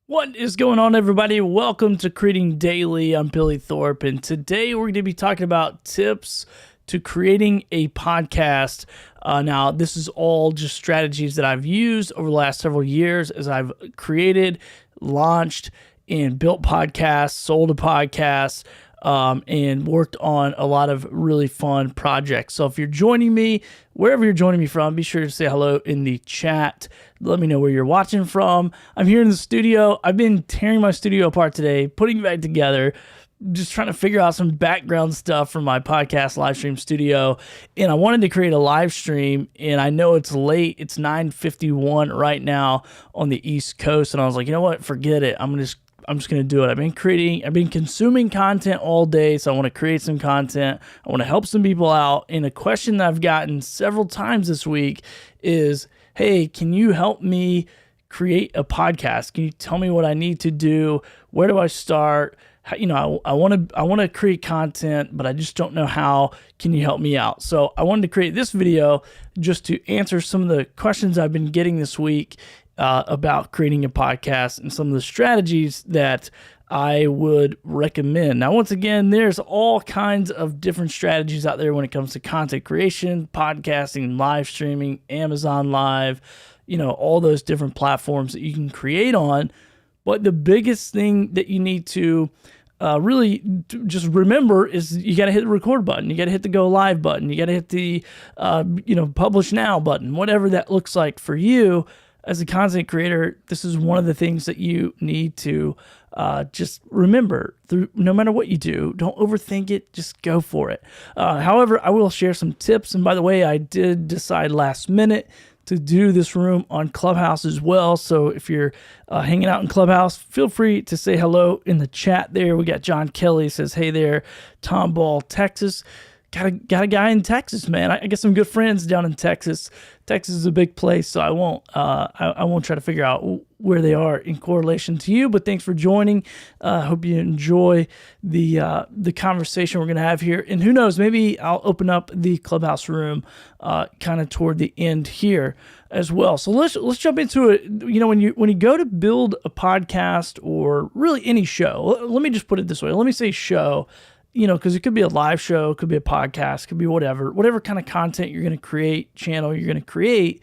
What is going on, everybody? Welcome to Creating Daily. I'm Billy Thorpe, and today we're going to be talking about tips to creating a podcast. Now, this is all just strategies that I've used over the last several years as I've created, launched, and built podcasts, sold a podcast, and worked on a lot of really fun projects. So if you're joining me, wherever you're joining me from, be sure to say hello in the chat. Let me know where you're watching from. I'm here in the studio. I've been tearing my studio apart today, putting it back together, just trying to figure out some background stuff from my podcast live stream studio. And I wanted to create a live stream, and I know it's late. It's 9:51 right now on the East Coast. And I was like, you know what? Forget it. I'm just going to do it. I've been consuming content all day, so I want to create some content. I want to help some people out. And a question that I've gotten several times this week is, hey, can you help me create a podcast? Can you tell me what I need to do? Where do I start? I want to create content, but I just don't know how. Can you help me out? So I wanted to create this video just to answer some of the questions I've been getting this week about creating a podcast and some of the strategies that I would recommend. Now, once again, there's all kinds of different strategies out there when it comes to content creation, podcasting, live streaming, Amazon Live, all those different platforms that you can create on. But the biggest thing that you need to really just remember is you got to hit the record button. You got to hit the go live button. You got to hit the, publish now button, whatever that looks like for you. As a content creator, this is one of the things that you need to just remember. No matter what you do, don't overthink it. Just go for it. However, I will share some tips. And by the way, I did decide last minute to do this room on Clubhouse as well. So if you're hanging out in Clubhouse, feel free to say hello in the chat there. We got John Kelly says, hey there, Tom Ball, Texas. Got a guy in Texas, man. I got some good friends down in Texas. Texas is a big place, so I won't try to figure out where they are in correlation to you. But thanks for joining. Hope you enjoy the conversation we're gonna have here. And who knows, maybe I'll open up the Clubhouse room kind of toward the end here as well. So let's jump into it. When you go to build a podcast or really any show, let me just put it this way. Let me say show. Because it could be a live show, it could be a podcast, it could be whatever kind of content you're going to create, channel you're going to create.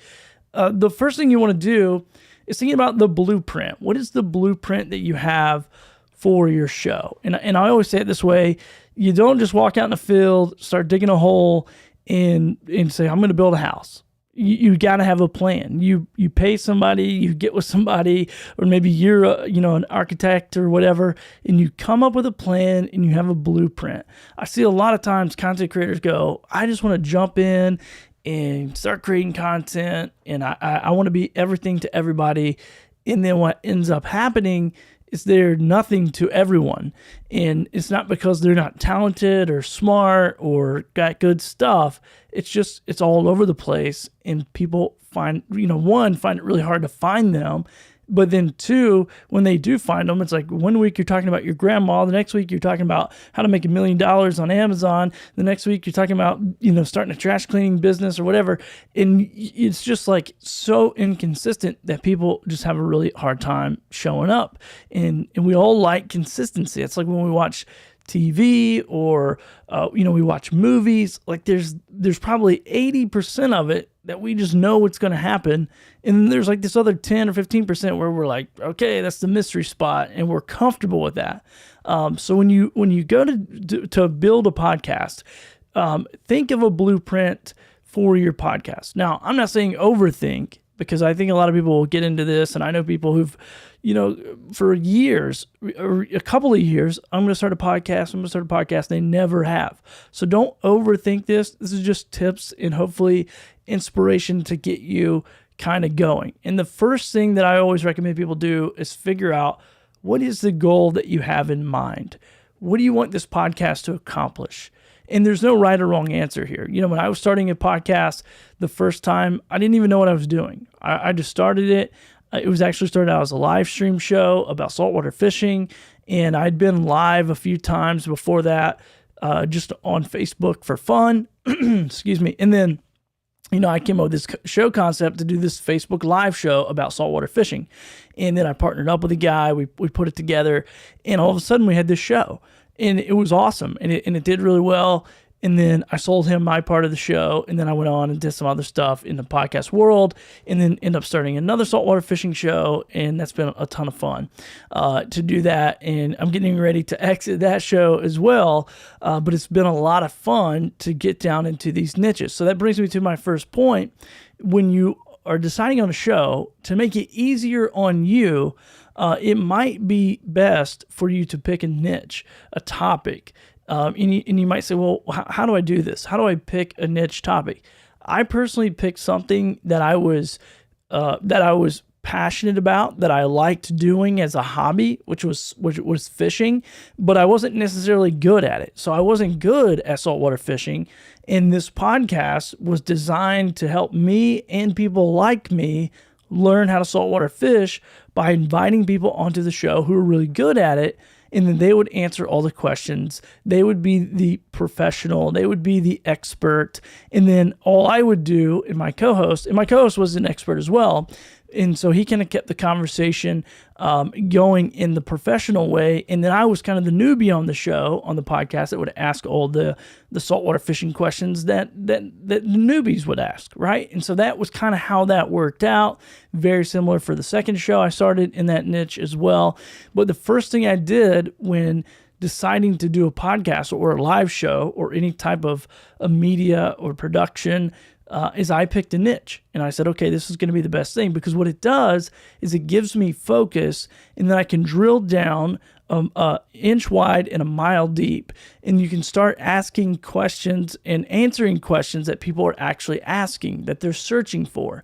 The first thing you want to do is thinking about the blueprint. What is the blueprint that you have for your show? And I always say it this way. You don't just walk out in the field, start digging a hole and say, I'm going to build a house. You got to have a plan. You pay somebody, you get with somebody, or maybe you're an architect or whatever, and you come up with a plan and you have a blueprint. I see a lot of times content creators go, I just want to jump in and start creating content, and I want to be everything to everybody. And then what ends up happening is they're nothing to everyone. And it's not because they're not talented or smart or got good stuff. It's all over the place. And people find it really hard to find them. But then two, when they do find them, it's like one week you're talking about your grandma, the next week you're talking about how to make $1 million on Amazon, the next week you're talking about, starting a trash cleaning business or whatever. And it's just like so inconsistent that people just have a really hard time showing up. And we all like consistency. It's like when we watch TV or, we watch movies. Like there's probably 80% of it that we just know what's going to happen. And then there's like this other 10 or 15% where we're like, okay, that's the mystery spot. And we're comfortable with that. So when you go to build a podcast, think of a blueprint for your podcast. Now, I'm not saying overthink, because I think a lot of people will get into this, and I know people who've, for years, or a couple of years, I'm going to start a podcast. They never have. So don't overthink this. This is just tips and hopefully inspiration to get you kind of going. And the first thing that I always recommend people do is figure out, what is the goal that you have in mind? What do you want this podcast to accomplish? And there's no right or wrong answer here. When I was starting a podcast the first time, I didn't even know what I was doing. I just started it. It was actually started out as a live stream show about saltwater fishing. And I'd been live a few times before that, just on Facebook for fun. Excuse me. And then, I came up with this show concept to do this Facebook live show about saltwater fishing. And then I partnered up with a guy. We put it together. And all of a sudden we had this show. And it was awesome, and it did really well. And then I sold him my part of the show, and then I went on and did some other stuff in the podcast world, and then ended up starting another saltwater fishing show, and that's been a ton of fun to do that. And I'm getting ready to exit that show as well, but it's been a lot of fun to get down into these niches. So that brings me to my first point. When you are deciding on a show, to make it easier on you, it might be best for you to pick a niche, a topic. And you might say, well, how do I do this? How do I pick a niche topic? I personally picked something that I was passionate about, that I liked doing as a hobby, which was fishing, but I wasn't necessarily good at it. So I wasn't good at saltwater fishing. And this podcast was designed to help me and people like me learn how to saltwater fish by inviting people onto the show who are really good at it, and then they would answer all the questions. They would be the professional. They would be the expert. And then all I would do, and my co-host was an expert as well, and so he kind of kept the conversation going in the professional way. And then I was kind of the newbie on the show, on the podcast, that would ask all the saltwater fishing questions that the newbies would ask, right? And so that was kind of how that worked out. Very similar for the second show. I started in that niche as well. But the first thing I did when deciding to do a podcast or a live show or any type of a media or production is I picked a niche, and I said, okay, this is going to be the best thing, because what it does is it gives me focus, and then I can drill down inch wide and a mile deep, and you can start asking questions and answering questions that people are actually asking, that they're searching for.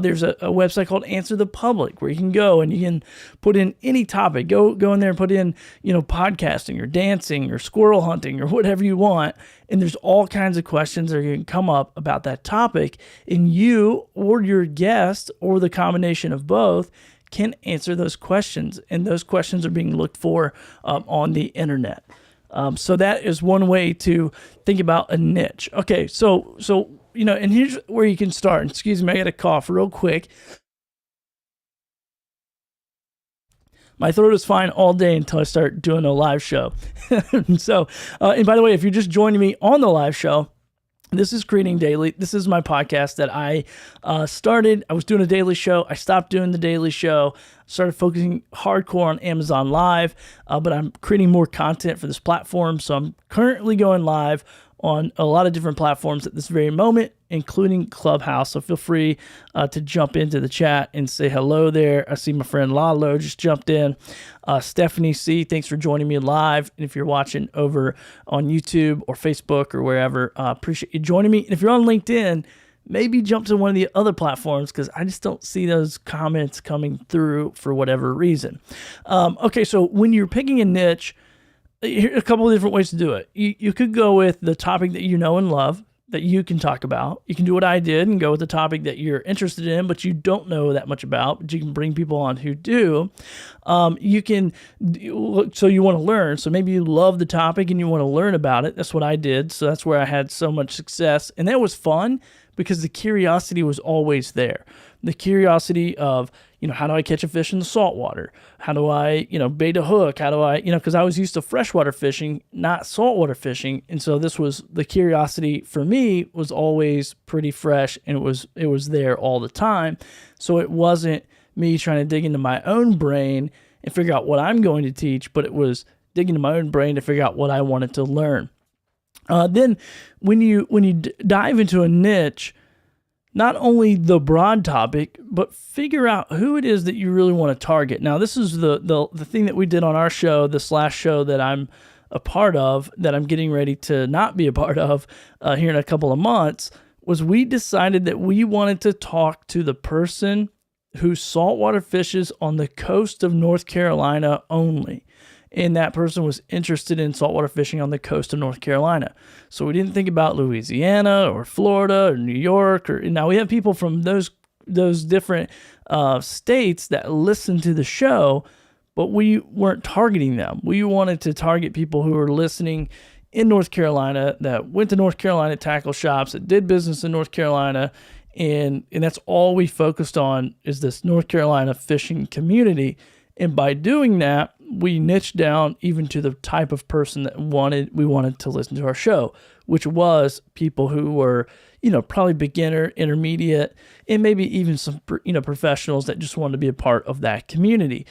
There's a website called Answer the Public, where you can go and you can put in any topic. Go in there and put in, podcasting or dancing or squirrel hunting or whatever you want, and there's all kinds of questions that are going to come up about that topic, and you or your guest or the combination of both can answer those questions, and those questions are being looked for on the internet. So that is one way to think about a niche. Okay, so and here's where you can start. Excuse me, I got to cough real quick. My throat is fine all day until I start doing a live show. So, and by the way, if you're just joining me on the live show, this is Creating Daily. This is my podcast that I started. I was doing a daily show. I stopped doing the daily show, started focusing hardcore on Amazon Live, but I'm creating more content for this platform. So I'm currently going live on a lot of different platforms at this very moment, including Clubhouse. So feel free to jump into the chat and say hello there. I see my friend Lalo just jumped in. Stephanie C., thanks for joining me live. And if you're watching over on YouTube or Facebook or wherever, appreciate you joining me. And if you're on LinkedIn, maybe jump to one of the other platforms, because I just don't see those comments coming through for whatever reason. Okay, so when you're picking a niche, here are a couple of different ways to do it. You could go with the topic that you know and love, that you can talk about. You can do what I did and go with the topic that you're interested in, but you don't know that much about, but you can bring people on who do. You can, so you want to learn. So maybe you love the topic and you want to learn about it. That's what I did. So that's where I had so much success. And that was fun because the curiosity was always there. The curiosity of, how do I catch a fish in the saltwater? How do I, bait a hook? How do I, because I was used to freshwater fishing, not saltwater fishing. And so this was the curiosity for me was always pretty fresh, and it was there all the time. So it wasn't me trying to dig into my own brain and figure out what I'm going to teach, but it was digging into my own brain to figure out what I wanted to learn. Then when you dive into a niche, not only the broad topic, but figure out who it is that you really want to target. Now, this is the thing that we did on our show, this last show that I'm a part of, that I'm getting ready to not be a part of here in a couple of months, was we decided that we wanted to talk to the person who saltwater fishes on the coast of North Carolina only. And that person was interested in saltwater fishing on the coast of North Carolina. So we didn't think about Louisiana or Florida or New York. Now we have people from those different states that listen to the show, but we weren't targeting them. We wanted to target people who were listening in North Carolina, that went to North Carolina tackle shops, that did business in North Carolina, and that's all we focused on, is this North Carolina fishing community. And by doing that, we niched down even to the type of person that we wanted to listen to our show, which was people who were, probably beginner, intermediate, and maybe even some, professionals that just wanted to be a part of that community.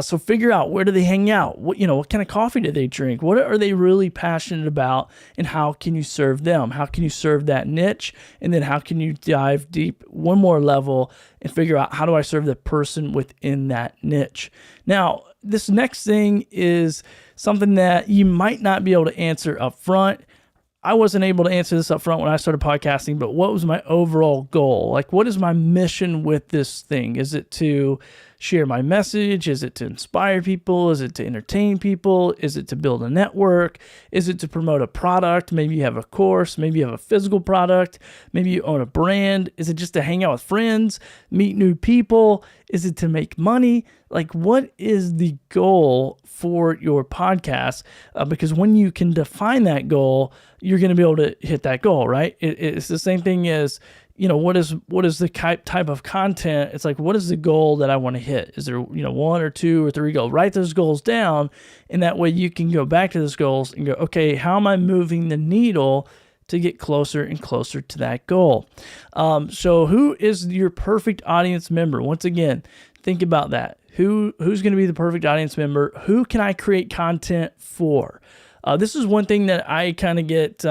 So figure out, where do they hang out? What kind of coffee do they drink? What are they really passionate about? And how can you serve them? How can you serve that niche? And then how can you dive deep one more level and figure out, how do I serve the person within that niche? Now, this next thing is something that you might not be able to answer up front. I wasn't able to answer this up front when I started podcasting, but what was my overall goal? Like, what is my mission with this thing? Is it to share my message? Is it to inspire people? Is it to entertain people? Is it to build a network? Is it to promote a product? Maybe you have a course. Maybe you have a physical product. Maybe you own a brand. Is it just to hang out with friends, meet new people? Is it to make money? Like, what is the goal for your podcast? Because when you can define that goal, you're going to be able to hit that goal, right? It's the same thing as, what is the type of content? It's like, what is the goal that I want to hit? Is there, 1 or 2 or 3 goals? Write those goals down, and that way you can go back to those goals and go, okay, how am I moving the needle to get closer and closer to that goal? So who is your perfect audience member? Once again, think about that. Who's going to be the perfect audience member? Who can I create content for? This is one thing that I kind of get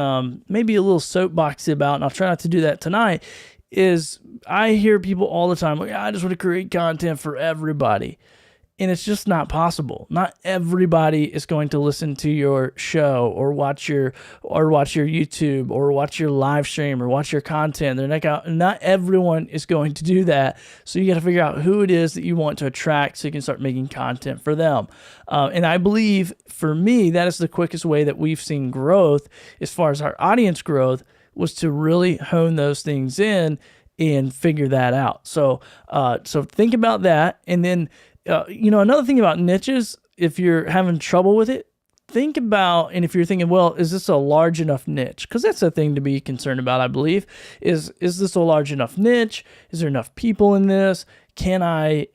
maybe a little soapboxy about, and I'll try not to do that tonight, is I hear people all the time, like, I just want to create content for everybody. And it's just not possible. Not everybody is going to listen to your show or watch your YouTube or watch your live stream or watch your content. Not everyone is going to do that. So you got to figure out who it is that you want to attract so you can start making content for them. And I believe, for me, that is the quickest way that we've seen growth as far as our audience growth, was to really hone those things in and figure that out. So think about that. And then another thing about niches, if you're having trouble with it, think about, and if you're thinking, well, is this a large enough niche? Because that's a thing to be concerned about, I believe. Is this a large enough niche? Is there enough people in this? Can I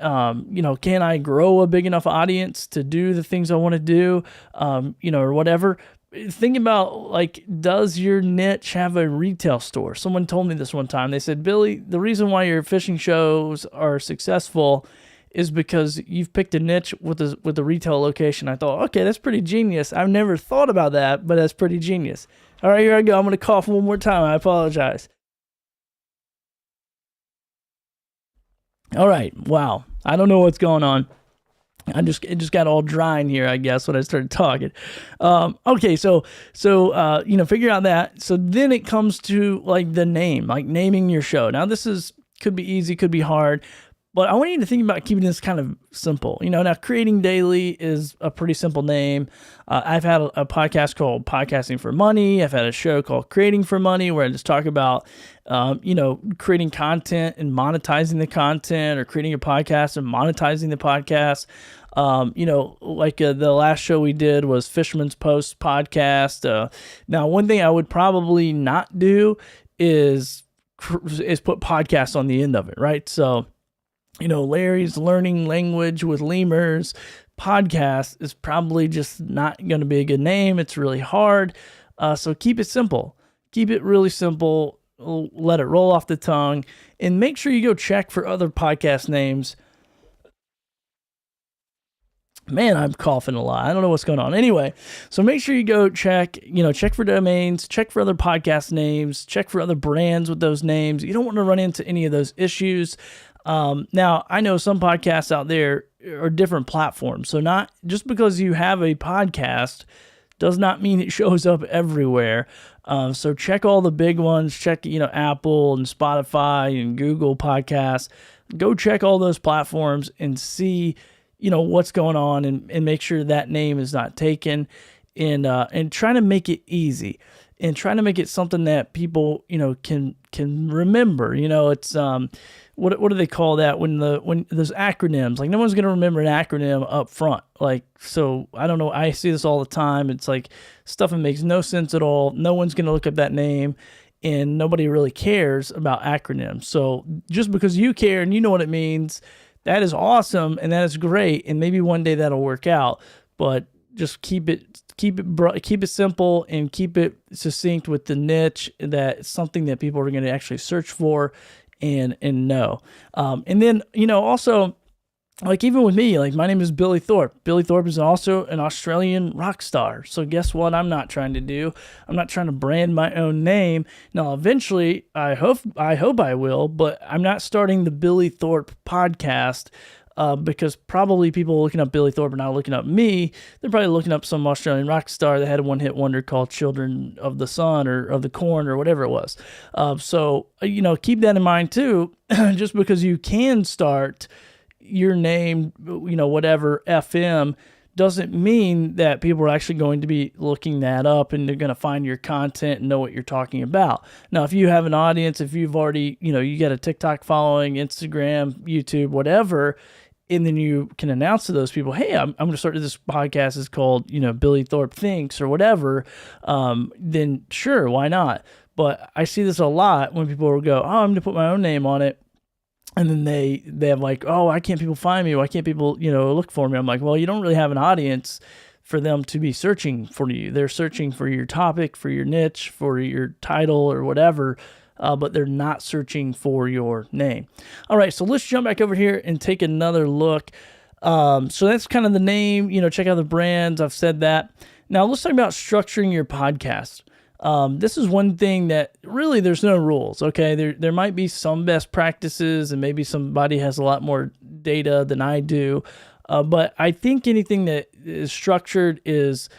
grow a big enough audience to do the things I want to do, or whatever? Think about, like, does your niche have a retail store? Someone told me this one time. They said, Billy, the reason why your fishing shows are successful is because you've picked a niche with a retail location. I thought, okay, that's pretty genius. I've never thought about that, but that's pretty genius. All right, here I go. I'm going to cough one more time. I apologize. All right. Wow. I don't know what's going on. It just got all dry in here, I guess, when I started talking. Okay, so figure out that. So then it comes to, like, the name, like naming your show. Now, could be easy, could be hard. But I want you to think about keeping this kind of simple. Now, Creating Daily is a pretty simple name. I've had a podcast called Podcasting for Money. I've had a show called Creating for Money, where I just talk about, creating content and monetizing the content, or creating a podcast and monetizing the podcast. The last show we did was Fisherman's Post podcast. Now, one thing I would probably not do is put podcast on the end of it, right? So Larry's Learning Language with Lemurs podcast is probably just not going to be a good name. It's really hard. So keep it simple. Keep it really simple. Let it roll off the tongue, and make sure you go check for other podcast names. Man, I'm coughing a lot. I don't know what's going on. Anyway, so make sure you go check for domains, check for other podcast names, check for other brands with those names. You don't want to run into any of those issues. Now, I know some podcasts out there are different platforms. So not just because you have a podcast does not mean it shows up everywhere. So check all the big ones. Check, Apple and Spotify and Google Podcasts. Go check all those platforms and see what's going on, and make sure that name is not taken, and try to make it easy, and try to make it something that people, can remember. It's, what do they call that when those acronyms, like no one's going to remember an acronym up front. Like, so I don't know. I see this all the time. It's like stuff that makes no sense at all. No one's going to look up that name, and nobody really cares about acronyms. So just because you care and you know what it means, that is awesome, and that is great, and maybe one day that'll work out. But just keep it simple, and keep it succinct with the niche that it's something that people are going to actually search for and know. And then also, like, even with me, like, my name is Billy Thorpe. Billy Thorpe is also an Australian rock star. So guess what I'm not trying to do? I'm not trying to brand my own name. Now, eventually, I hope I will, but I'm not starting the Billy Thorpe podcast, because probably people looking up Billy Thorpe are not looking up me. They're probably looking up some Australian rock star that had a one-hit wonder called Children of the Sun or of the Corn or whatever it was. So keep that in mind too. Just because you can start your name, whatever FM, doesn't mean that people are actually going to be looking that up and they're going to find your content and know what you're talking about. Now, if you have an audience, if you've already, you got a TikTok following, Instagram, YouTube, whatever, and then you can announce to those people, hey, I'm going to start this podcast. It's called, Billy Thorpe Thinks or whatever. Then sure, why not? But I see this a lot when people will go, oh, I'm going to put my own name on it. And then they have like, oh, why can't people find me? Why can't people, look for me? I'm like, well, you don't really have an audience for them to be searching for you. They're searching for your topic, for your niche, for your title or whatever, but they're not searching for your name. All right, so let's jump back over here and take another look. So that's kind of the name, check out the brands. I've said that. Now let's talk about structuring your podcast. This is one thing that really there's no rules, okay? There might be some best practices, and maybe somebody has a lot more data than I do, but I think anything that is structured is,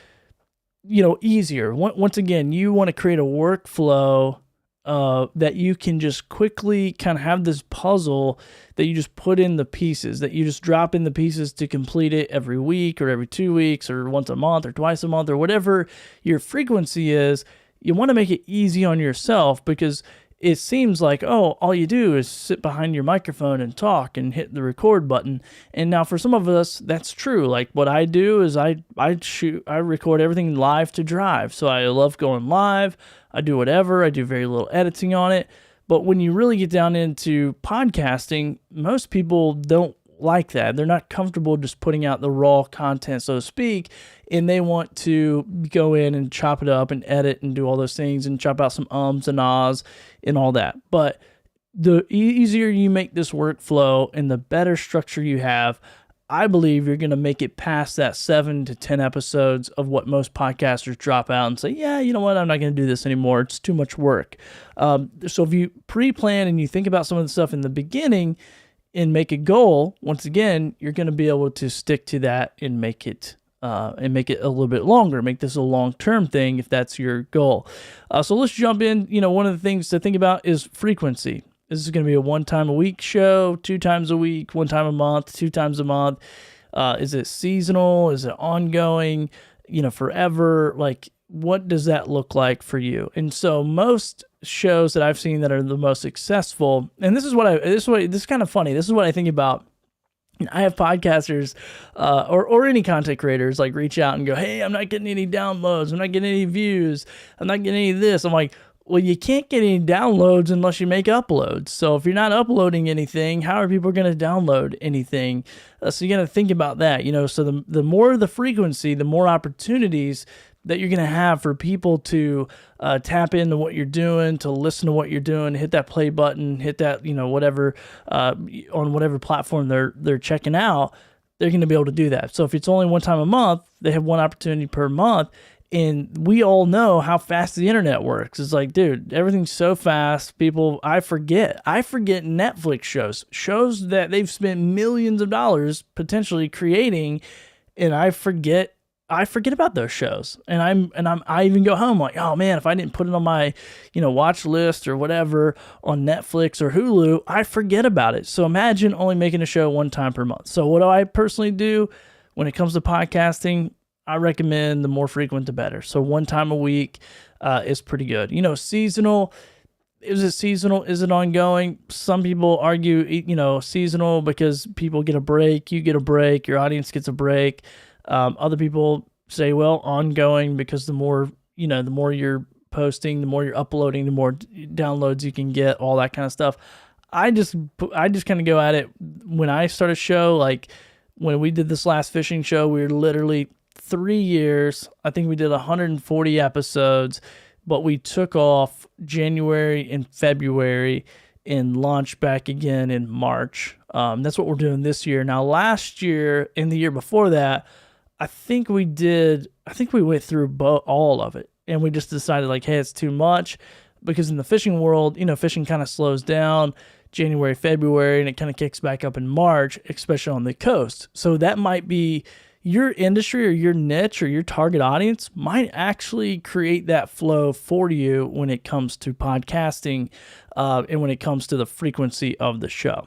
easier. Once again, you want to create a workflow that you can just quickly kind of have this puzzle that you just put in the pieces, that you just drop in the pieces to complete it every week or every 2 weeks or once a month or twice a month or whatever your frequency is. You want to make it easy on yourself, because it seems like, oh, all you do is sit behind your microphone and talk and hit the record button. And now for some of us, that's true. Like what I do is I record everything live to drive. So I love going live. I do whatever. I do very little editing on it. But when you really get down into podcasting, most people don't like that. They're not comfortable just putting out the raw content, so to speak, and they want to go in and chop it up and edit and do all those things and chop out some ums and ahs and all that. But the easier you make this workflow and the better structure you have, I believe you're going to make it past that 7 to 10 episodes of what most podcasters drop out and say, yeah, you know what, I'm not going to do this anymore. It's too much work. So if you pre-plan and you think about some of the stuff in the beginning and make a goal, once again, you're going to be able to stick to that and make it a little bit longer. Make this a long-term thing if that's your goal. So let's jump in. One of the things to think about is frequency. This is going to be a 1 time a week show, 2 times a week, 1 time a month, 2 times a month. Is it seasonal? Is it ongoing? Forever? Like, what does that look like for you? And so most shows that I've seen that are the most successful, and this is kind of funny. This is what I think about. I have podcasters or any content creators like reach out and go, hey, I'm not getting any downloads. I'm not getting any views. I'm not getting any of this. I'm like, Well, you can't get any downloads unless you make uploads. So if you're not uploading anything, how are people going to download anything? So you got to think about that, so the more the frequency, the more opportunities that you're going to have for people to tap into what you're doing, to listen to what you're doing, hit that play button, hit that, whatever, on whatever platform they're checking out, they're going to be able to do that. So if it's only one time a month, they have one opportunity per month. And we all know how fast the internet works. It's like, dude, everything's so fast. I forget Netflix shows that they've spent millions of dollars potentially creating, and I forget about those shows. And I even go home like, oh man, if I didn't put it on my, watch list or whatever on Netflix or Hulu, I forget about it. So imagine only making a show one time per month. So what do I personally do when it comes to podcasting? I recommend the more frequent, the better. So one time a week is pretty good. Seasonal. Is it seasonal? Is it ongoing? Some people argue, seasonal because people get a break. You get a break. Your audience gets a break. Other people say, well, ongoing because the more you're posting, the more you're uploading, the more downloads you can get, all that kind of stuff. I just kind of go at it. When I start a show, like when we did this last fishing show, we were literally 3 years. I think we did 140 episodes, but we took off January and February and launched back again in March. That's what we're doing this year. Now, last year and the year before that, I think we went through all of it, and we just decided like, hey, it's too much, because in the fishing world, fishing kind of slows down January, February, and it kind of kicks back up in March, especially on the coast. So that might be your industry or your niche or your target audience might actually create that flow for you when it comes to podcasting and when it comes to the frequency of the show.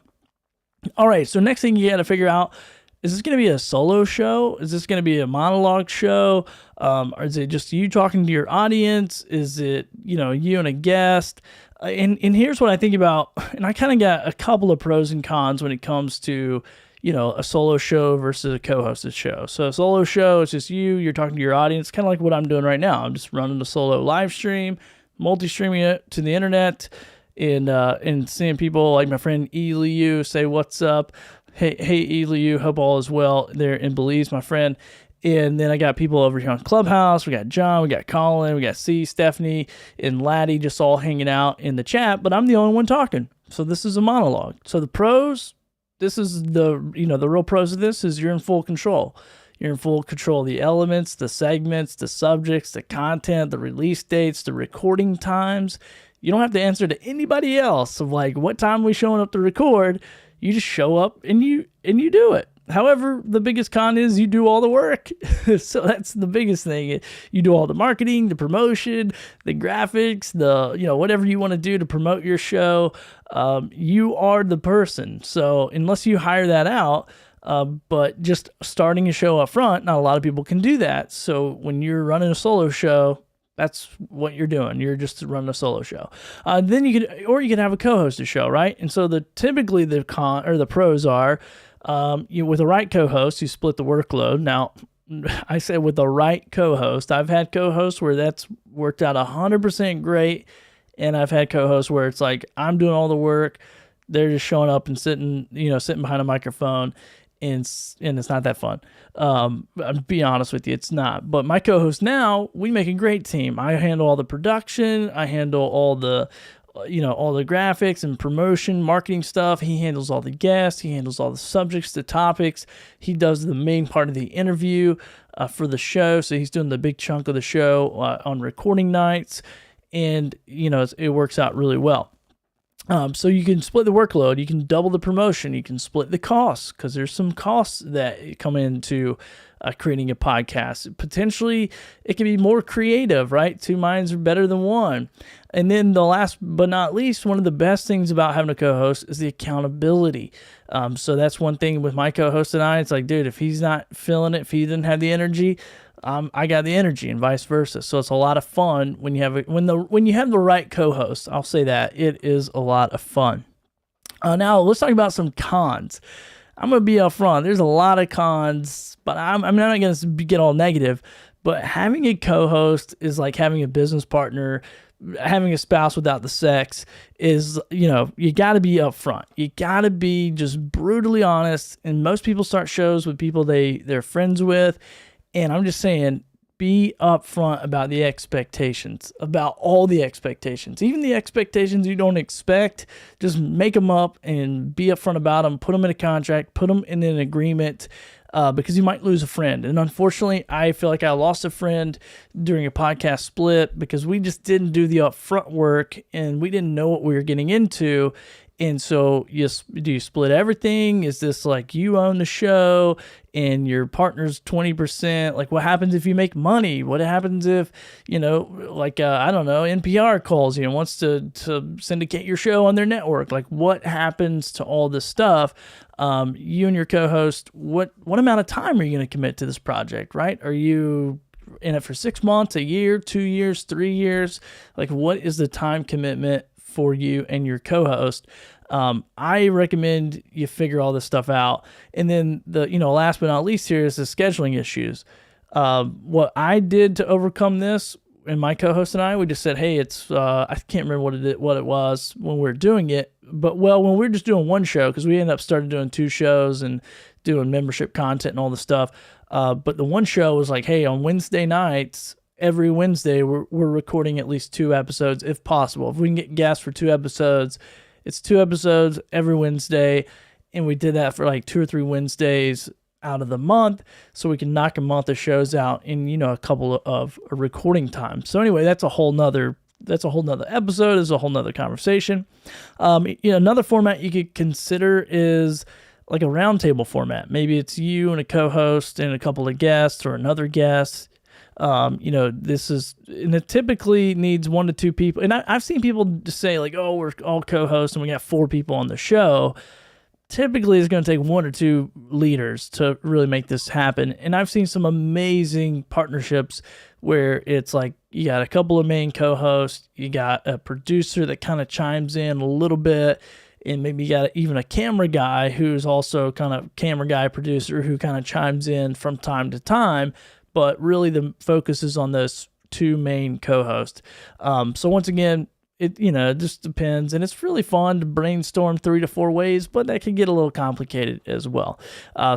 All right, so next thing you got to figure out, is this going to be a solo show? Is this going to be a monologue show? Or is it just you talking to your audience? Is it, you and a guest? And here's what I think about, and I kind of got a couple of pros and cons when it comes to a solo show versus a co-hosted show. So a solo show, it's just you're talking to your audience, kind of like what I'm doing right now. I'm just running a solo live stream, multi-streaming it to the internet, and seeing people like my friend Eliu say, what's up? Hey Eliu, hope all is well there in Belize, my friend. And then I got people over here on Clubhouse. We got John, we got Colin, we got C, Stephanie, and Laddie just all hanging out in the chat, but I'm the only one talking. So this is a monologue. So the pros, this is the real pros of this is you're in full control. You're in full control of the elements, the segments, the subjects, the content, the release dates, the recording times. You don't have to answer to anybody else of like what time we showing up to record. You just show up and you do it. However, the biggest con is you do all the work. So that's the biggest thing. You do all the marketing, the promotion, the graphics, whatever you want to do to promote your show. You are the person. So unless you hire that out, but just starting a show up front, not a lot of people can do that. So when you're running a solo show, that's what you're doing. You're just running a solo show. Then you could have a co-hosted show, right? And so typically the pros are, with the right co-host, you split the workload. Now, I say with the right co-host. I've had co-hosts where that's worked out 100% great, and I've had co-hosts where it's like I'm doing all the work, they're just showing up and sitting behind a microphone, and it's not that fun. I'll be honest with you, it's not. But my co-host now, we make a great team. I handle all the production. I handle all the graphics and promotion, marketing stuff. He handles all the guests. He handles all the subjects, the topics. He does the main part of the interview for the show. So he's doing the big chunk of the show on recording nights. And, it works out really well. So you can split the workload, you can double the promotion, you can split the costs, because there's some costs that come into creating a podcast. Potentially, it can be more creative, right? Two minds are better than one. And then the last but not least, one of the best things about having a co-host is the accountability. So that's one thing with my co-host and I. It's like, dude, if he's not feeling it, if he doesn't have the energy, I got the energy, and vice versa. So it's a lot of fun when you have when you have the right co-host. I'll say that it is a lot of fun. Now let's talk about some cons. I'm gonna be upfront. There's a lot of cons, but I'm not gonna get all negative. But having a co-host is like having a business partner having a spouse without the sex is, you got to be upfront. You got to be just brutally honest. And most people start shows with people they're friends with. And I'm just saying, be upfront about the expectations, about all the expectations, even the expectations you don't expect. Just make them up and be upfront about them. Put them in a contract, put them in an agreement, because you might lose a friend. And unfortunately, I feel like I lost a friend during a podcast split because we just didn't do the upfront work and we didn't know what we were getting into. And so do you split everything? Is this like you own the show and your partner's 20%? Like, what happens if you make money? What happens if, I don't know, NPR calls you and wants to syndicate your show on their network? Like, what happens to all this stuff? You and your co-host, what amount of time are you going to commit to this project, right? Are you in it for 6 months, a year, 2 years, 3 years? Like, what is the time commitment for you and your co-host? I recommend you figure all this stuff out. And then last but not least here is the scheduling issues. What I did to overcome this, and my co-host and I, we just said, hey, it's, I can't remember what it was when we were doing it, but when we were just doing one show, because we ended up starting doing 2 shows and doing membership content and all the stuff. But the one show was like, hey, on Wednesday nights, every Wednesday, we're recording at least 2 episodes if possible. If we can get guests for 2 episodes, it's 2 episodes every Wednesday. And we did that for like 2 or 3 Wednesdays out of the month, so we can knock a month of shows out in, a couple of recording times. So anyway, that's a whole nother episode, is a whole nother conversation. Another format you could consider is like a roundtable format. Maybe it's you and a co-host and a couple of guests or another guest. It typically needs 1 to 2 people. And I've seen people just say like, oh, we're all co-hosts and we got 4 people on the show. Typically it's going to take 1 or 2 leaders to really make this happen. And I've seen some amazing partnerships where it's like, you got a couple of main co-hosts, you got a producer that kind of chimes in a little bit, and maybe you got even a camera guy who's also kind of camera guy producer who kind of chimes in from time to time. But really the focus is on those 2 main co-hosts. So once again, it just depends, and it's really fun to brainstorm 3 to 4 ways, but that can get a little complicated as well.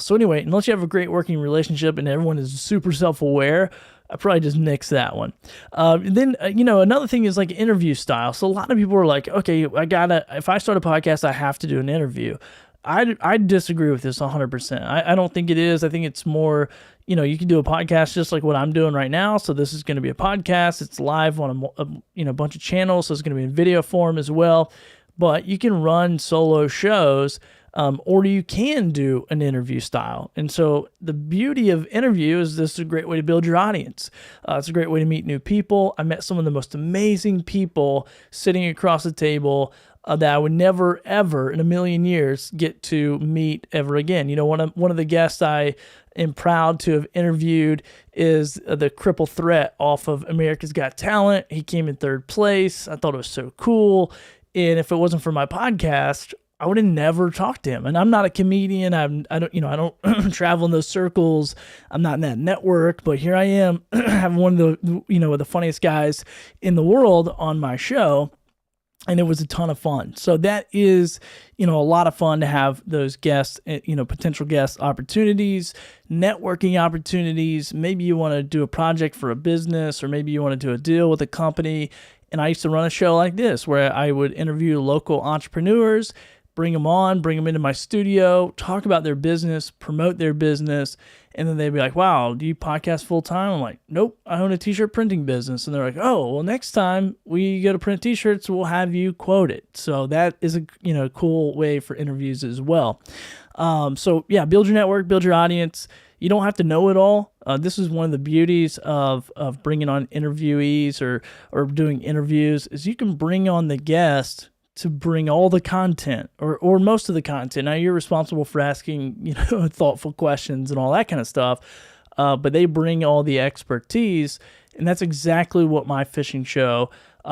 So anyway, unless you have a great working relationship and everyone is super self-aware, I probably just nix that one. Then another thing is like interview style. So a lot of people are like, okay, if I start a podcast, I have to do an interview. I disagree with this 100%. I don't think it is. I think it's more, you can do a podcast just like what I'm doing right now. So this is going to be a podcast. It's live on a bunch of channels. So it's going to be in video form as well. But you can run solo shows, or you can do an interview style. And so the beauty of interview is this is a great way to build your audience. It's a great way to meet new people. I met some of the most amazing people sitting across the table that I would never, ever in a million years get to meet ever again. One of the guests I am proud to have interviewed is the Cripple Threat off of America's Got Talent. He came in 3rd place. I thought it was so cool. And if it wasn't for my podcast, I would have never talked to him. And I'm not a comedian. I don't travel in those circles. I'm not in that network, but here I am having one of the funniest guys in the world on my show. And it was a ton of fun. So that is, a lot of fun to have those guests, potential guest opportunities, networking opportunities. Maybe you want to do a project for a business, or maybe you want to do a deal with a company. And I used to run a show like this where I would interview local entrepreneurs, bring them into my studio, talk about their business, promote their business. And then they'd be like, wow, do you podcast full time? I'm like, nope, I own a t-shirt printing business. And they're like, oh, well, next time we go to print t-shirts, we'll have you quote it. So that is a cool way for interviews as well. So yeah, build your network, build your audience. You don't have to know it all. This is one of the beauties of bringing on interviewees or doing interviews, is you can bring on the guest to bring all the content or most of the content. Now you're responsible for asking, thoughtful questions and all that kind of stuff. But they bring all the expertise, and that's exactly what my fishing show,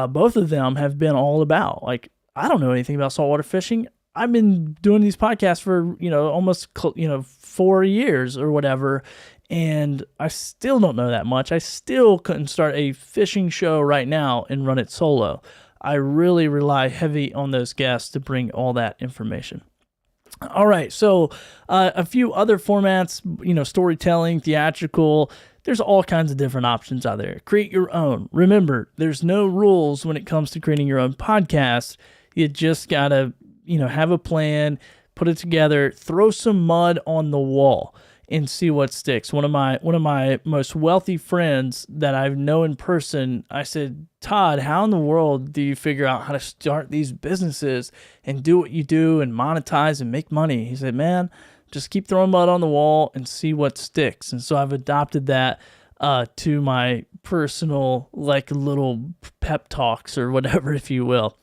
both of them have been all about. Like, I don't know anything about saltwater fishing. I've been doing these podcasts for, almost, 4 years or whatever. And I still don't know that much. I still couldn't start a fishing show right now and run it solo. I really rely heavy on those guests to bring all that information. All right, so a few other formats, storytelling, theatrical. There's all kinds of different options out there. Create your own. Remember, there's no rules when it comes to creating your own podcast. You just gotta, have a plan, put it together, throw some mud on the wall, and see what sticks. One of my most wealthy friends that I know in person, I said, Todd, how in the world do you figure out how to start these businesses and do what you do and monetize and make money? He said, man, just keep throwing mud on the wall and see what sticks. And so I've adopted that to my personal, little pep talks or whatever, if you will.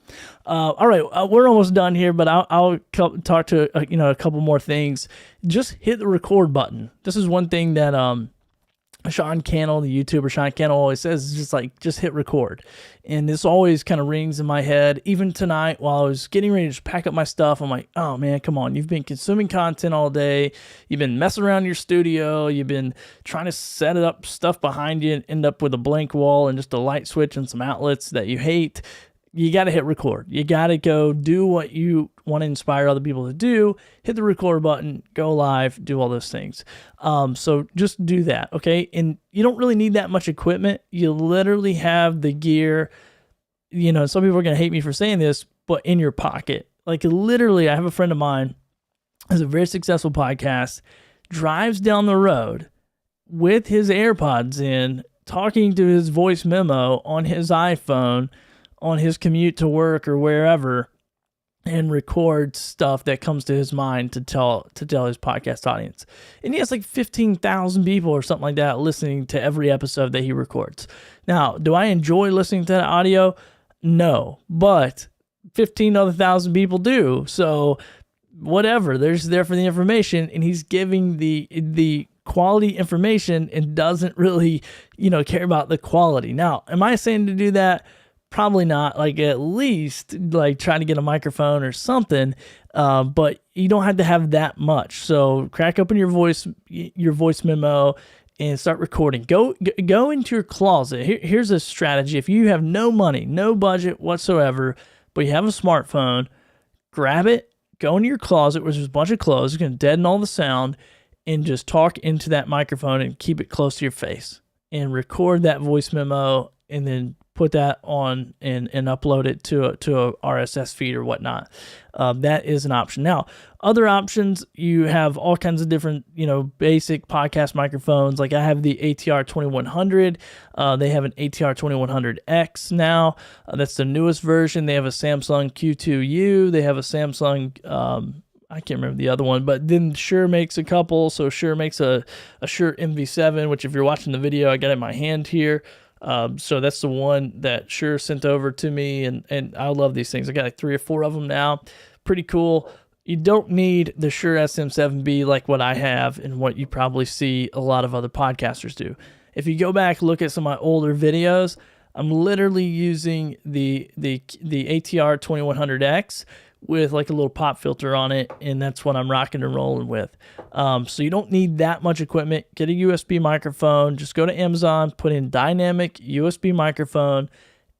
All right, we're almost done here, but I'll talk to a couple more things. Just hit the record button. This is one thing that Sean Cannell, the YouTuber Sean Cannell, always says, is just hit record. And this always kind of rings in my head. Even tonight, while I was getting ready to just pack up my stuff, I'm like, oh man, come on. You've been consuming content all day. You've been messing around in your studio. You've been trying to set up stuff behind you and end up with a blank wall and just a light switch and some outlets that you hate. You got to hit record. You got to go do what you want to inspire other people to do. Hit the record button, go live, do all those things. So just do that, okay? And you don't really need that much equipment. You literally have the gear. Some people are going to hate me for saying this, but in your pocket. Literally, I have a friend of mine who has a very successful podcast, drives down the road with his AirPods in, talking to his voice memo on his iPhone on his commute to work or wherever, and record stuff that comes to his mind to tell his podcast audience. And he has 15,000 people or something like that listening to every episode that he records. Now, do I enjoy listening to that audio? No, but 15,000 people do. So whatever, they're just there for the information, and he's giving the quality information and doesn't really, care about the quality. Now, am I saying to do that? Probably not. At least try to get a microphone or something, but you don't have to have that much. So crack open your voice memo and start recording. Go into your closet. Here's a strategy. If you have no money, no budget whatsoever, but you have a smartphone, grab it, go into your closet where there's a bunch of clothes. You're going to deaden all the sound and just talk into that microphone and keep it close to your face and record that voice memo, and then put that on and upload it to a RSS feed or whatnot. That is an option. Now, other options, you have all kinds of different, basic podcast microphones. I have the ATR 2100. They have an ATR 2100X now. That's the newest version. They have a Samsung Q2U. They have a Samsung, I can't remember the other one, but then Shure makes a couple. So Shure makes a Shure MV7, which if you're watching the video, I got it in my hand here. So that's the one that Shure sent over to me, and I love these things. I got 3 or 4 of them now. Pretty cool. You don't need the Shure SM7B like what I have and what you probably see a lot of other podcasters do. If you go back, look at some of my older videos, I'm literally using the ATR 2100X with a little pop filter on it, and that's what I'm rocking and rolling with. So you don't need that much equipment. Get a USB microphone. Just go to Amazon, put in dynamic USB microphone,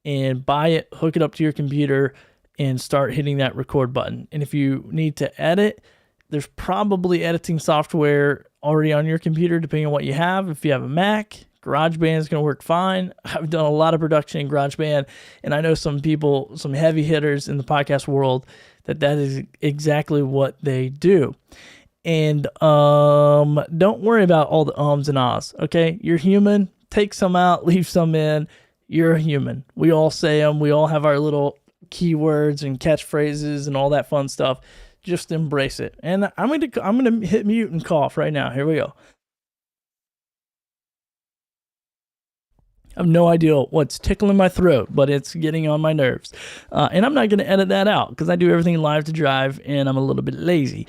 and buy it, hook it up to your computer, and start hitting that record button. And if you need to edit, there's probably editing software already on your computer, depending on what you have. If you have a Mac, GarageBand is going to work fine. I've done a lot of production in GarageBand, and I know some people, some heavy hitters in the podcast world, that is exactly what they do. And don't worry about all the ums and ahs, okay? You're human. Take some out, leave some in. You're a human. We all say them. We all have our little keywords and catchphrases and all that fun stuff. Just embrace it. And I'm gonna hit mute and cough right now. Here we go. I have no idea what's tickling my throat, but it's getting on my nerves. And I'm not going to edit that out because I do everything live to drive, and I'm a little bit lazy.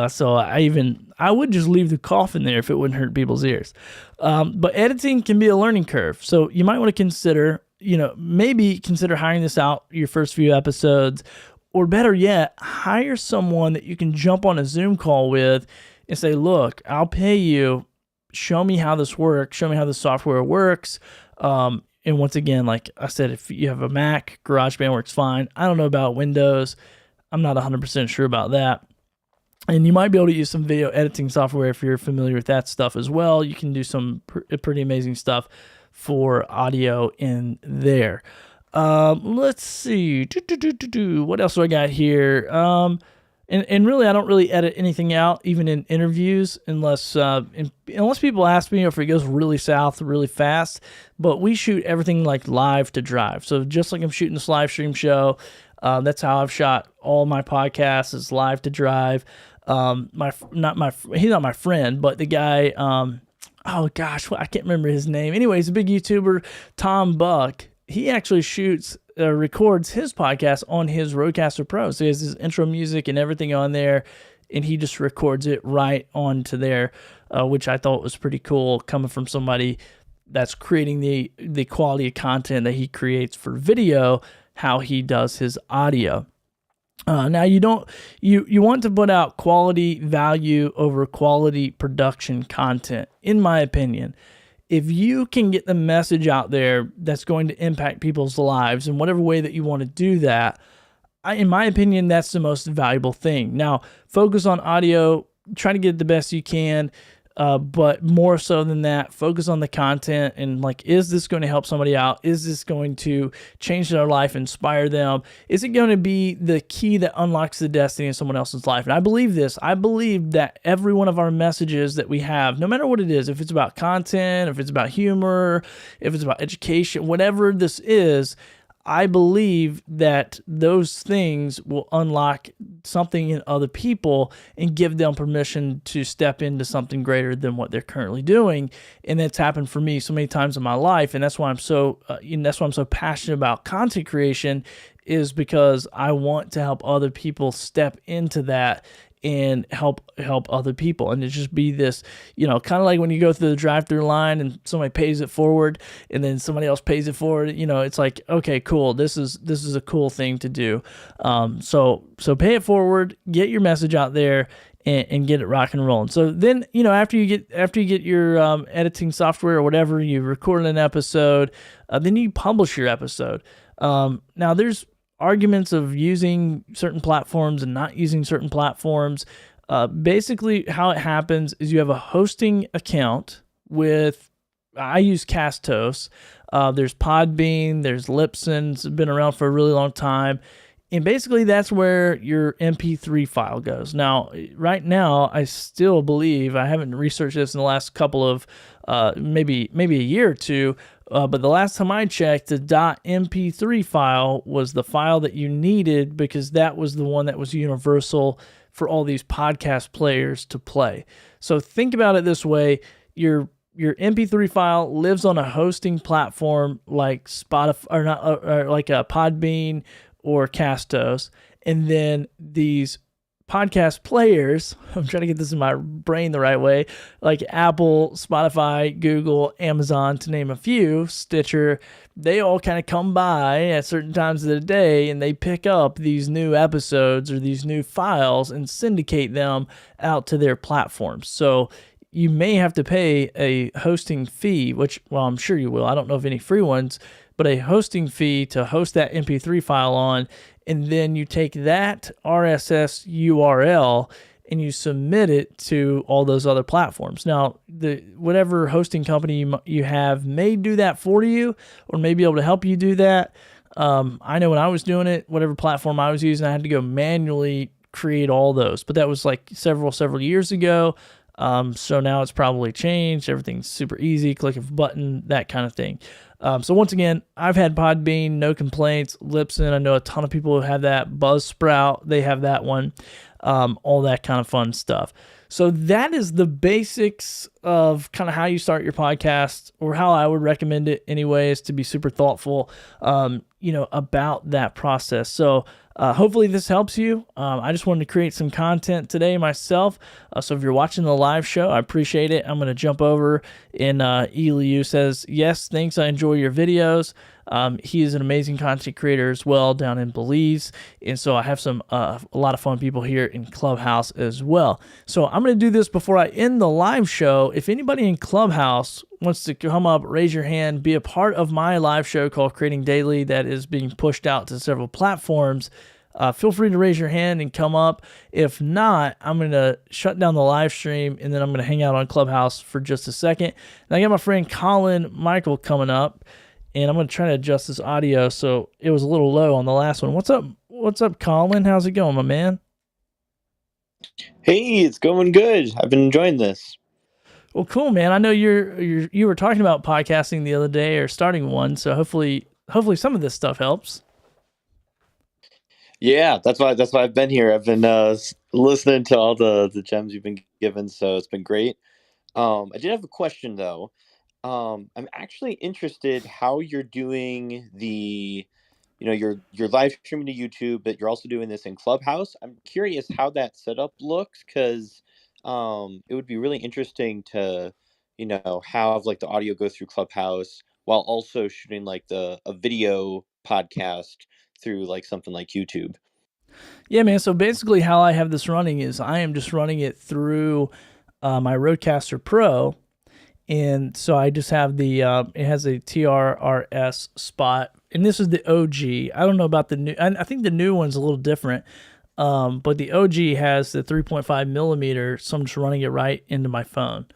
So I would just leave the cough in there if it wouldn't hurt people's ears. But editing can be a learning curve. So you might want to consider, maybe consider hiring this out your first few episodes, or better yet, hire someone that you can jump on a Zoom call with and say, look, I'll pay you show me how this works, show me how the software works. And once again, like I said, if you have a Mac, GarageBand works fine. I don't know about Windows. I'm not 100% sure about that. And you might be able to use some video editing software if you're familiar with that stuff as well. You can do some pretty amazing stuff for audio in there. Let's see. What else do I got here? And really, I don't really edit anything out, even in interviews, unless people ask me or if it goes really south really fast. But we shoot everything like live to drive. So just like I'm shooting this live stream show, that's how I've shot all my podcasts, is live to drive. He's not my friend, but the guy, oh gosh, I can't remember his name. Anyways, a big YouTuber, Tom Buck. He actually records his podcast on his Rodecaster Pro. So he has his intro music and everything on there, and he just records it right onto there, which I thought was pretty cool, coming from somebody that's creating the quality of content that he creates for video, how he does his audio. Now you want to put out quality value over quality production content, in my opinion. If you can get the message out there that's going to impact people's lives in whatever way that you want to do that, in my opinion, that's the most valuable thing. Now, focus on audio, try to get the best you can, but more so than that, focus on the content and like, is this going to help somebody out? Is this going to change their life, inspire them? Is it going to be the key that unlocks the destiny of someone else's life? And I believe this. I believe that every one of our messages that we have, no matter what it is, if it's about content, if it's about humor, if it's about education, whatever this is, I believe that those things will unlock something in other people and give them permission to step into something greater than what they're currently doing. And that's happened for me so many times in my life. And that's why I'm so passionate about content creation, is because I want to help other people step into that and help other people. And it just be this, kind of like when you go through the drive-through line and somebody pays it forward and then somebody else pays it forward, it's like, okay, cool. This is a cool thing to do. So pay it forward, get your message out there, and get it rock and rolling. So then, after you get your editing software or whatever, you record an episode, then you publish your episode. Now there's arguments of using certain platforms and not using certain platforms. Basically, how it happens is you have a hosting account I use Castos. There's Podbean, there's Libsyn. It's been around for a really long time. And basically, that's where your MP3 file goes. Now, right now, I still believe, I haven't researched this in the last couple of, maybe a year or two, but the last time I checked, the .mp3 file was the file that you needed, because that was the one that was universal for all these podcast players to play. So think about it this way: your MP3 file lives on a hosting platform like Spotify, or like a Podbean or Castos, and then these podcast players, I'm trying to get this in my brain the right way, like Apple, Spotify, Google, Amazon, to name a few, Stitcher, they all kind of come by at certain times of the day and they pick up these new episodes or these new files and syndicate them out to their platforms. So you may have to pay a hosting fee, which, well, I'm sure you will. I don't know of any free ones, but a hosting fee to host that MP3 file on, and then you take that RSS URL and you submit it to all those other platforms. Now, whatever hosting company you have may do that for you, or may be able to help you do that. I know when I was doing it, whatever platform I was using, I had to go manually create all those, but that was like several years ago. So now it's probably changed. Everything's super easy, click a button, that kind of thing. So once again, I've had Podbean, no complaints. Libsyn, I know a ton of people who have that. Buzzsprout, they have that one. All that kind of fun stuff. So that is the basics of kind of how you start your podcast, or how I would recommend it anyways, to be super thoughtful, about that process. So hopefully this helps you. I just wanted to create some content today myself. So if you're watching the live show, I appreciate it. I'm going to jump over, and Eliu says, yes, thanks. I enjoy your videos. He is an amazing content creator as well down in Belize, and so I have a lot of fun people here in Clubhouse as well. So I'm going to do this before I end the live show. If anybody in Clubhouse wants to come up, raise your hand, be a part of my live show called Creating Daily that is being pushed out to several platforms. Feel free to raise your hand and come up. If not, I'm going to shut down the live stream and then I'm going to hang out on Clubhouse for just a second. And I got my friend Colin Michael coming up, and I'm going to try to adjust this audio so it was a little low on the last one. What's up? What's up, Colin? How's it going, my man? Hey, it's going good. I've been enjoying this. Well, cool, man. I know you were talking about podcasting the other day or starting one, so hopefully some of this stuff helps. Yeah, that's why I've been here. I've been listening to all the gems you've been given, so it's been great. I did have a question though. I'm actually interested how you're doing you're live streaming to YouTube, but you're also doing this in Clubhouse. I'm curious how that setup looks because it would be really interesting to, have like the audio go through Clubhouse while also shooting like a video podcast through like something like YouTube. Yeah, man. So basically, how I have this running is I am just running it through my Rodecaster Pro, and so I just have it has a TRRS spot, and this is the OG. I don't know about the new. I think the new one's a little different, but the OG has the 3.5 millimeter. So I'm just running it right into my phone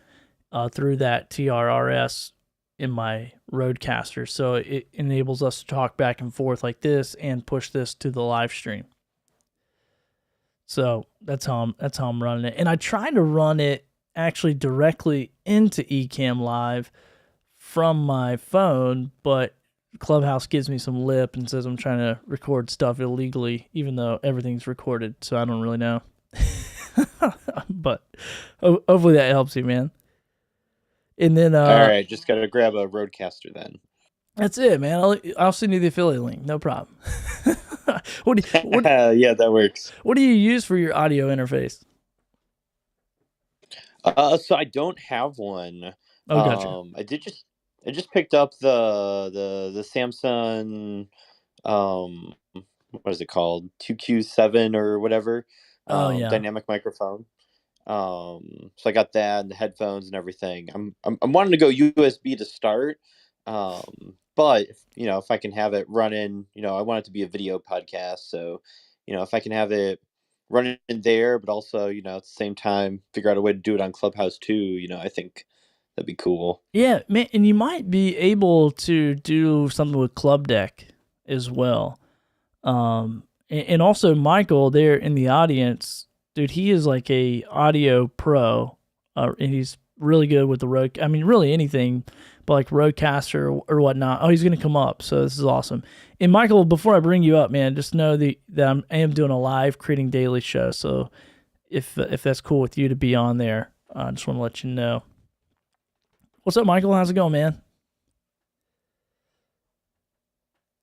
through that TRRS in my Rodecaster. So it enables us to talk back and forth like this and push this to the live stream. So that's how I'm running it. And I try to run it actually directly into Ecamm Live from my phone, but Clubhouse gives me some lip and says I'm trying to record stuff illegally, even though everything's recorded. So I don't really know. But hopefully that helps you, man. And then All right, just gotta grab a Rodecaster then. That's it, man. I'll send you the affiliate link. No problem. Yeah, that works. What do you use for your audio interface? So I don't have one. Oh, gotcha. I just picked up the Samsung what is it called? 2Q7 or whatever. Oh yeah. Dynamic microphone. So I got that and the headphones and everything. I'm wanting to go USB to start. But if I can have it running, I want it to be a video podcast. So, if I can have it running in there, but also, at the same time, figure out a way to do it on Clubhouse too, I think that'd be cool. Yeah, man, and you might be able to do something with Club Deck as well. And also Michael there in the audience, dude, he is like a audio pro, and he's really good with the Rode. I mean, really anything, but like Rodecaster or whatnot. Oh, he's gonna come up, so this is awesome. And Michael, before I bring you up, man, just know that I am doing a live Creating Daily show. So if that's cool with you to be on there, I just want to let you know. What's up, Michael? How's it going, man?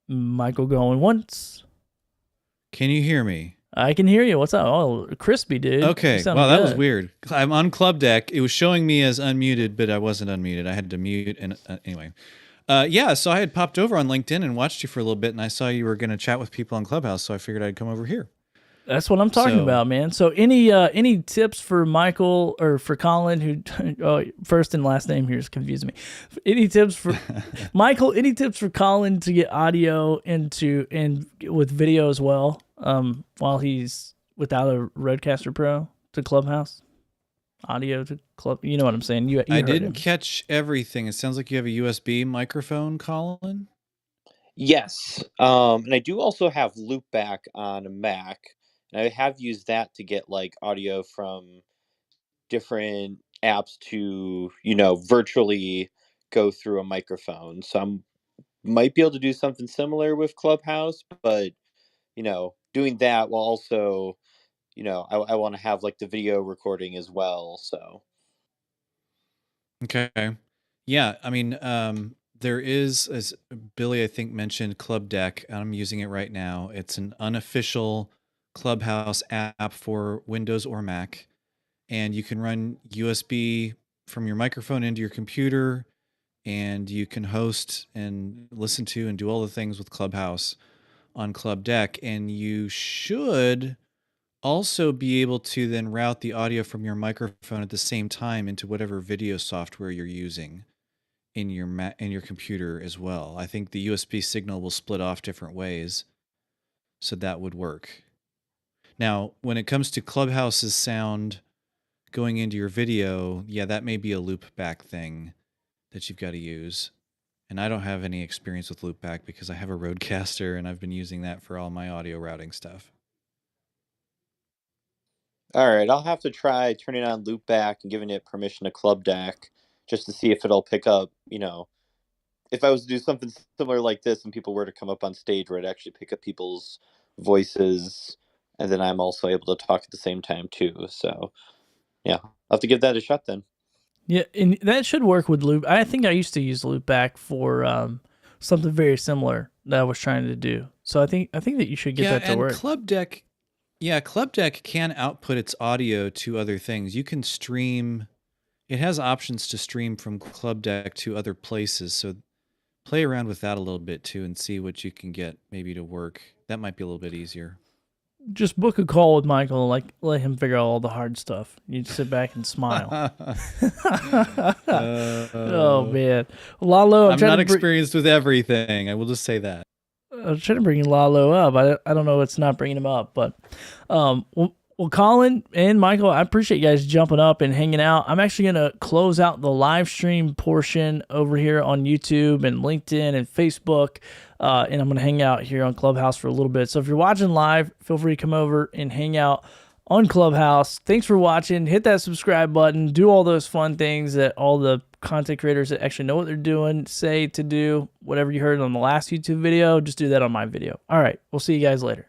Michael going once. Can you hear me? I can hear you. What's up? Oh, crispy, dude. Okay. Well, that was weird. I'm on Club Deck. It was showing me as unmuted, but I wasn't unmuted. I had to mute. And anyway, yeah. So I had popped over on LinkedIn and watched you for a little bit, and I saw you were going to chat with people on Clubhouse, so I figured I'd come over here. That's what I'm talking about, man. So any tips for Michael or for Colin, who first and last name here is confusing me. Any tips for Michael? Any tips for Colin to get audio and with video as well, while he's without a Rodecaster Pro to Clubhouse? Audio to Club, you know what I'm saying? You I didn't catch everything. It sounds like you have a USB microphone, Colin. Yes, and I do also have Loopback on a Mac. And I have used that to get like audio from different apps to, virtually go through a microphone. So might be able to do something similar with Clubhouse, but doing that while also, I want to have like the video recording as well. So okay. Yeah, I mean, there is, as Billy I think mentioned, Club Deck. I'm using it right now. It's an unofficial Clubhouse app for Windows or Mac, and you can run USB from your microphone into your computer, and you can host and listen to and do all the things with Clubhouse on Club Deck, and you should also be able to then route the audio from your microphone at the same time into whatever video software you're using in your computer as well. I think the USB signal will split off different ways, so that would work. Now, when it comes to Clubhouse's sound going into your video, yeah, that may be a loopback thing that you've got to use. And I don't have any experience with loopback because I have a Rodecaster and I've been using that for all my audio routing stuff. All right, I'll have to try turning on loopback and giving it permission to Club Deck just to see if it'll pick up, if I was to do something similar like this and people were to come up on stage where it actually pick up people's voices, and then I'm also able to talk at the same time too. So, yeah, I'll have to give that a shot then. Yeah, and that should work with loop. I think I used to use loopback for something very similar that I was trying to do. So I think that you should get that to work. Club Deck can output its audio to other things. You can stream. It has options to stream from Club Deck to other places. So play around with that a little bit too and see what you can get maybe to work. That might be a little bit easier. Just book a call with Michael, like let him figure out all the hard stuff. You sit back and smile. Oh man, Lalo, I'm not experienced with everything. I will just say that. I'm trying to bring Lalo up. I don't know what's not bringing him up, but well, Colin and Michael, I appreciate you guys jumping up and hanging out. I'm actually going to close out the live stream portion over here on YouTube and LinkedIn and Facebook, and I'm going to hang out here on Clubhouse for a little bit. So if you're watching live, feel free to come over and hang out on Clubhouse. Thanks for watching. Hit that subscribe button. Do all those fun things that all the content creators that actually know what they're doing say to do. Whatever you heard on the last YouTube video, just do that on my video. All right, we'll see you guys later.